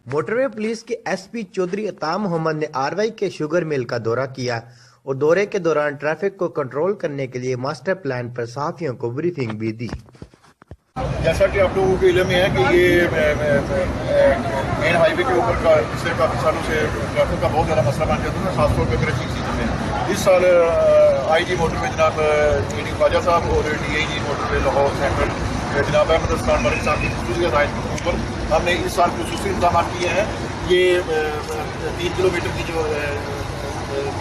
Motorway police کے S P Chaudhry عطا محمد نے آروائی کے شوگر مل کا دورہ کیا اور دورے کے دوران ٹریفک کو کنٹرول کرنے کے لیے ماسٹر پلان پر صحافیوں کو بریفنگ بھی دی۔ جیسا کہ آپ لوگوں کو علم ہے کہ یہ مین ہائی وے کے اوپر کا پچھلے کافی سالوں سے ٹریفک کا بہت زیادہ مسئلہ بن جاتا ہے، خاص طور پہ کریچنگ سیزن میں۔ اس سال آئی جی موٹر وے جناب اے ڈی خواجہ صاحب اور D I G motorway Lahore central جناب احمد اسلام ملک صاحب کی خصوصی ہدایت کے اوپر ہم نے اس سال خصوصی انتظامات کیے ہیں۔ یہ 3 کلومیٹر کی جو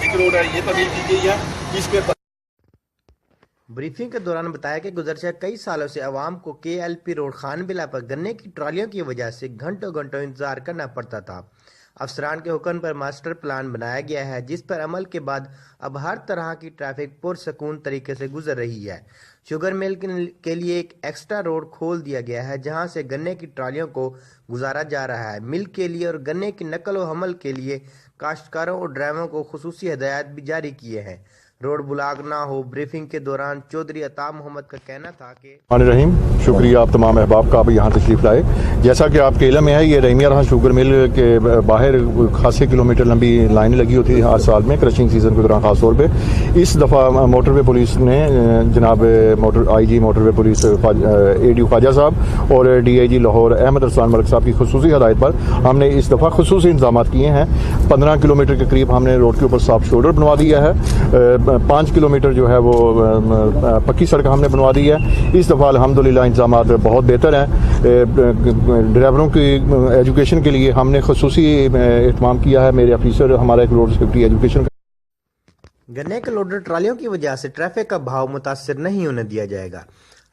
پنک روڈ ہے یہ تعمیر کی گئی ہے، جس کے بریفنگ کے دوران بتایا کہ گزشتہ کئی سالوں سے عوام کو کے ایل پی روڈ خان بلا پر گنے کی ٹرالیوں کی وجہ سے گھنٹوں انتظار کرنا پڑتا تھا۔ افسران کے حکم پر ماسٹر پلان بنایا گیا ہے، جس پر عمل کے بعد اب ہر طرح کی ٹریفک پرسکون طریقے سے گزر رہی ہے۔ شوگر مل کے لیے ایک ایکسٹرا روڈ کھول دیا گیا ہے، جہاں سے گنے کی ٹرالیوں کو گزارا جا رہا ہے۔ مل کے لیے اور گنے کی نقل و حمل کے لیے کاشتکاروں اور ڈرائیوروں کو خصوصی ہدایات بھی جاری کیے ہیں۔ روڈ بلاک نہ ہو۔ بریفنگ کے دوران چودھری عطا محمد کا کہنا تھا کہ رحیم شکریہ آپ تمام احباب کا آپ یہاں تشریف لائے۔ جیسا کہ آپ کے علم میں ہے، یہ رحیمیہ رہا شوگر مل کے باہر خاصے کلومیٹر لمبی لائنیں لگی ہوتی ہیں ہر سال میں کرشنگ سیزن کے دوران خاص طور پہ۔ اس دفعہ موٹر وے پولیس نے جناب آئی جی موٹر وے پولیس اے ڈی خواجہ صاحب اور ڈی آئی جی لاہور احمد اسلام ملک صاحب کی خصوصی ہدایت پر ہم نے اس دفعہ خصوصی انتظامات کیے ہیں۔ 15 کلومیٹر کے قریب ہم نے روڈ کے اوپر سافٹ شولڈر بنوا دیا ہے، 5 کلومیٹر جو ہے وہ پکی سڑک ہم نے بنوا دی ہے۔ اس دفعہ الحمدللہ انتظامات بہت بہتر ہیں۔ ڈرائیوروں کی ایجوکیشن کے لیے ہم نے خصوصی اہتمام کیا ہے، میرے آفیسر ہمارا ایک روڈ سیفٹی ایجوکیشن گنے کے لوڈر ٹرالیوں کی وجہ سے ٹریفک کا بہاؤ متاثر نہیں ہونے دیا جائے گا۔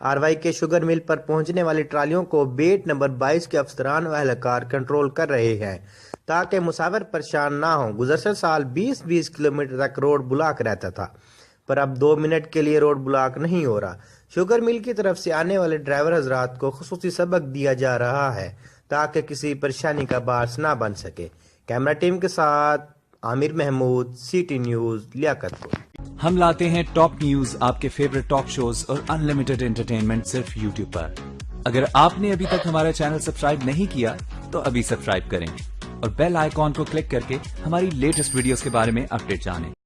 آروائی کے شوگر مل پر پہنچنے والی ٹرالیوں کو بیٹ نمبر 22 کے افسران و اہلکار کنٹرول کر رہے ہیں تاکہ مسافر پریشان نہ ہوں۔ گزشتہ سال 20 کلومیٹر تک روڈ بلاک رہتا تھا، پر اب 2 منٹ کے لیے روڈ بلاک نہیں ہو رہا۔ شوگر مل کی طرف سے آنے والے ڈرائیور حضرات کو خصوصی سبق دیا جا رہا ہے تاکہ کسی پریشانی کا باعث نہ بن سکے۔ کیمرہ ٹیم کے ساتھ عامر محمود، سی ٹی نیوز، لیاقت پور۔ ہم لاتے ہیں ٹاپ نیوز، آپ کے فیورٹ ٹاک شوز اور ان لمیٹڈ انٹرٹینمنٹ صرف یوٹیوب پر۔ اگر آپ نے ابھی تک ہمارا چینل سبسکرائب نہیں کیا تو ابھی سبسکرائب کریں اور بیل آئیکن کو کلک کر کے ہماری لیٹسٹ ویڈیوز کے بارے میں اپڈیٹ جانیں۔